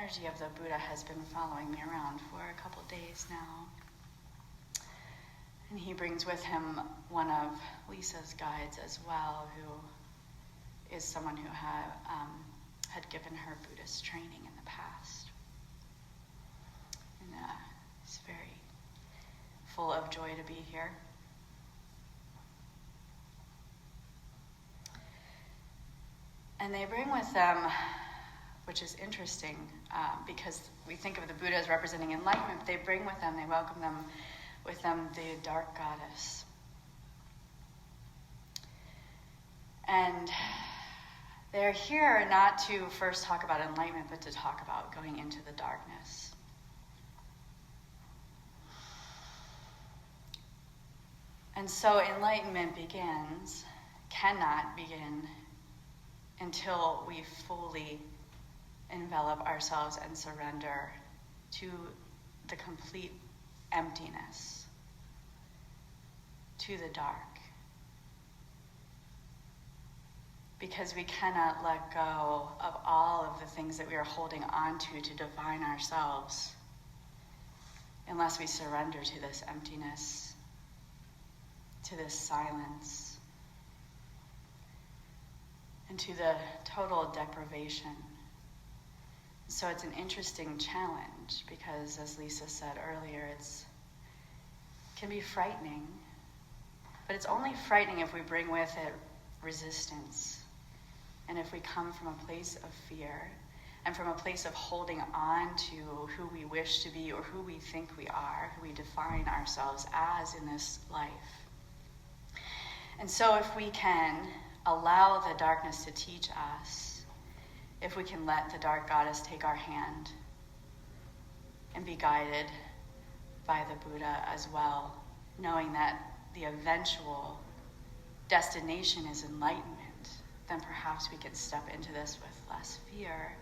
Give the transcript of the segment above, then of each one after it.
energy of the Buddha has been following me around for a couple days now. And he brings with him one of Lisa's guides as well, who is someone who had given her Buddhist training in the past. And it's very full of joy to be here. And they bring with them, which is interesting, because we think of the Buddha as representing enlightenment, but they bring with them, they welcome them with them, the dark goddess. And they're here not to first talk about enlightenment, but to talk about going into the darkness. And so enlightenment cannot begin until we fully envelop ourselves and surrender to the complete emptiness, to the dark. Because we cannot let go of all of the things that we are holding on to define ourselves unless we surrender to this emptiness, to this silence, and to the total deprivation. So it's an interesting challenge because, as Lisa said earlier, it can be frightening, but it's only frightening if we bring with it resistance, and if we come from a place of fear and from a place of holding on to who we wish to be or who we think we are, who we define ourselves as in this life. And so if we can allow the darkness to teach us, if we can let the dark goddess take our hand and be guided by the Buddha as well, knowing that the eventual destination is enlightenment, then perhaps we can step into this with less fear,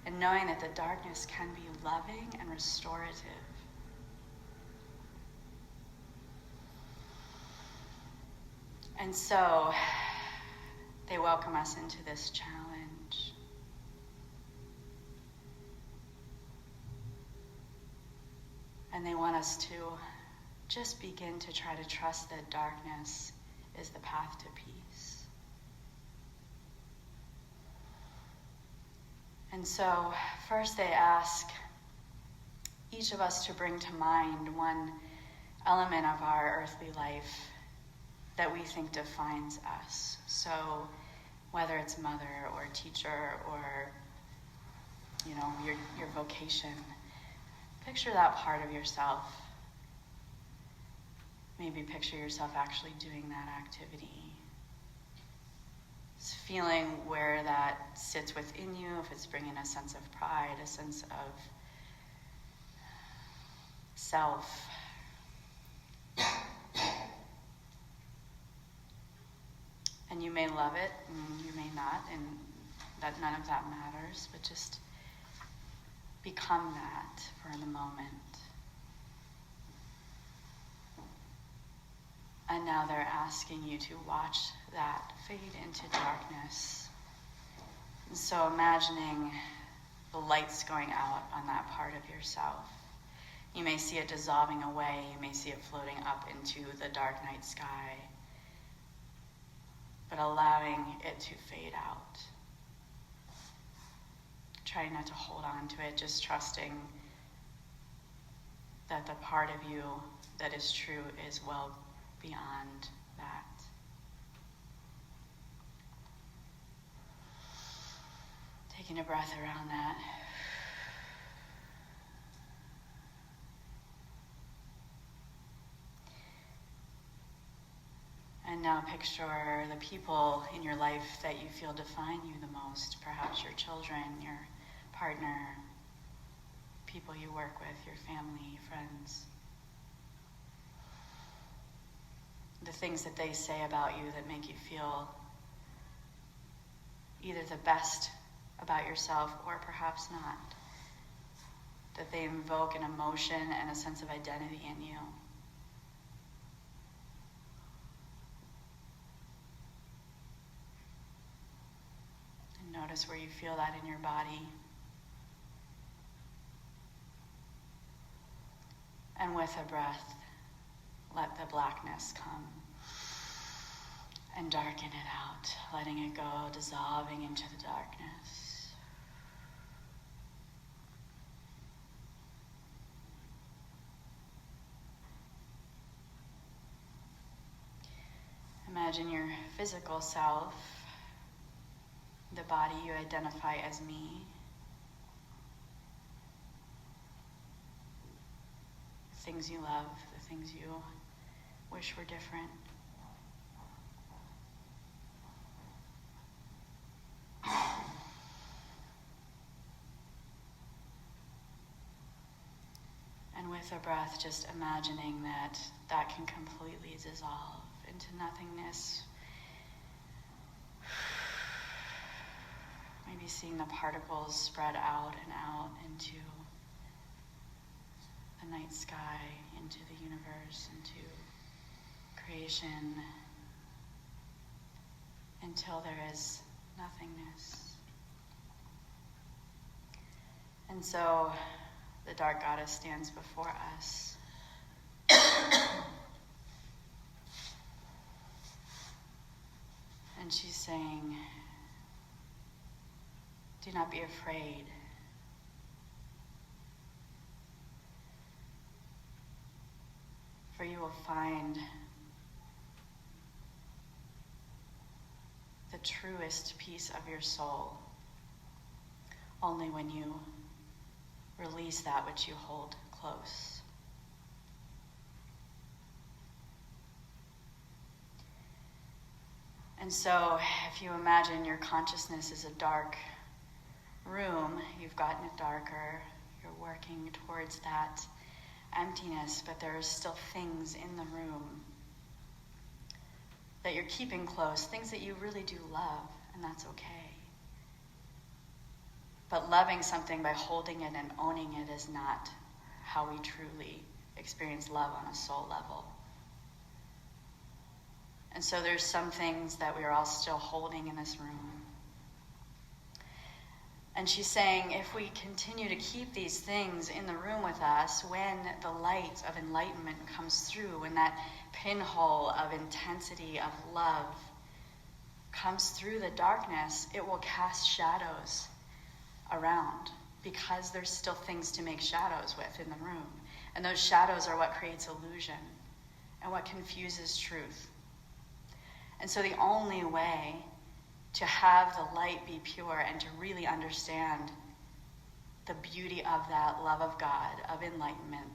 and knowing that the darkness can be loving and restorative. And so they welcome us into this challenge. And they want us to just begin to try to trust that darkness is the path to peace. And so first they ask each of us to bring to mind one element of our earthly life that we think defines us. So whether it's mother or teacher or, your vocation, picture that part of yourself. Maybe picture yourself actually doing that activity. Just feeling where that sits within you, if it's bringing a sense of pride, a sense of self. And you may love it, and you may not, and that none of that matters, but just become that for the moment. And now they're asking you to watch that fade into darkness. And so imagining the lights going out on that part of yourself. You may see it dissolving away, you may see it floating up into the dark night sky, but allowing it to fade out. Trying not to hold on to it, just trusting that the part of you that is true is well beyond that. Taking a breath around that. And now picture the people in your life that you feel define you the most. Perhaps your children, your partner, people you work with, your family, friends. The things that they say about you that make you feel either the best about yourself or perhaps not. That they invoke an emotion and a sense of identity in you. And notice where you feel that in your body. And with a breath, let the blackness come and darken it out, letting it go, dissolving into the darkness. Imagine your physical self, the body you identify as me. The things you love, the things you wish were different. And with a breath, just imagining that that can completely dissolve into nothingness. Maybe seeing the particles spread out and out into the night sky, into the universe, into creation, until there is nothingness. And so the dark goddess stands before us. And she's saying, do not be afraid. For you will find the truest piece of your soul only when you release that which you hold close. And so if you imagine your consciousness is a dark room, you've gotten it darker, you're working towards that emptiness, but there are still things in the room that you're keeping close, things that you really do love, and that's okay. But loving something by holding it and owning it is not how we truly experience love on a soul level. And so there's some things that we are all still holding in this room. And she's saying, if we continue to keep these things in the room with us, when the light of enlightenment comes through, when that pinhole of intensity of love comes through the darkness, it will cast shadows around, because there's still things to make shadows with in the room. And those shadows are what creates illusion and what confuses truth. And so the only way to have the light be pure and to really understand the beauty of that love of God, of enlightenment,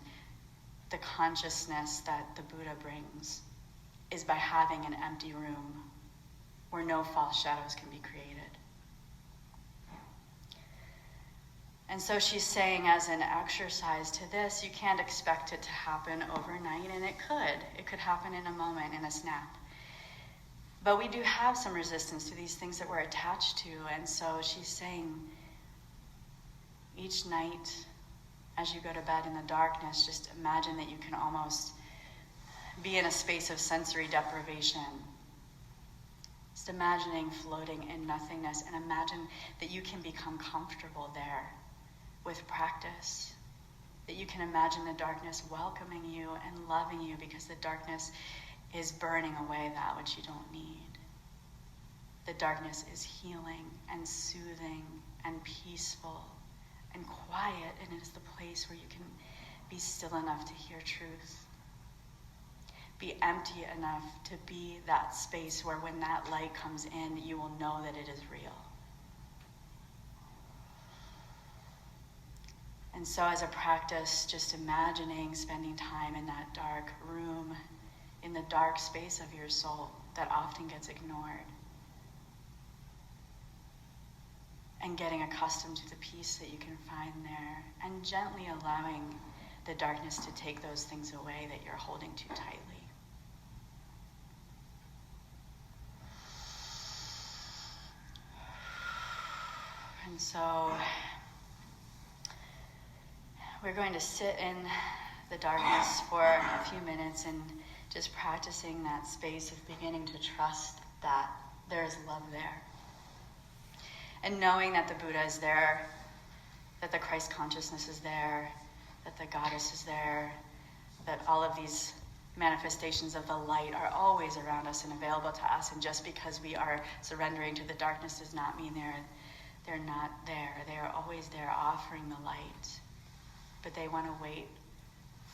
the consciousness that the Buddha brings, is by having an empty room where no false shadows can be created. And so she's saying, as an exercise to this, you can't expect it to happen overnight, and it could happen in a moment, in a snap. But we do have some resistance to these things that we're attached to. And so she's saying, each night as you go to bed in the darkness, just imagine that you can almost be in a space of sensory deprivation. Just imagining floating in nothingness, and imagine that you can become comfortable there with practice. That you can imagine the darkness welcoming you and loving you, because the darkness is burning away that which you don't need. The darkness is healing and soothing and peaceful and quiet, and it is the place where you can be still enough to hear truth. Be empty enough to be that space where when that light comes in, you will know that it is real. And so as a practice, just imagining spending time in that dark room, in the dark space of your soul that often gets ignored, and getting accustomed to the peace that you can find there, and gently allowing the darkness to take those things away that you're holding too tightly. And so we're going to sit in the darkness for a few minutes and just practicing that space of beginning to trust that there is love there. And knowing that the Buddha is there, that the Christ consciousness is there, that the goddess is there, that all of these manifestations of the light are always around us and available to us, and just because we are surrendering to the darkness does not mean they're not there. They are always there offering the light, but they want to wait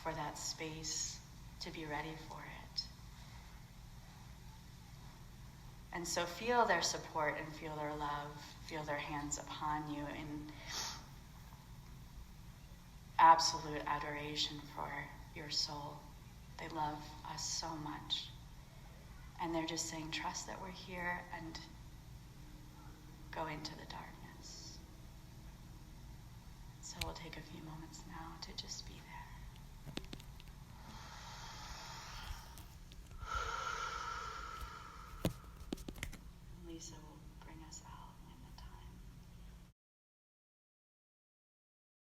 for that space to be ready for it. And so feel their support and feel their love, feel their hands upon you in absolute adoration for your soul. They love us so much. And they're just saying, trust that we're here and go into the darkness. So we'll take a few moments now to just be there.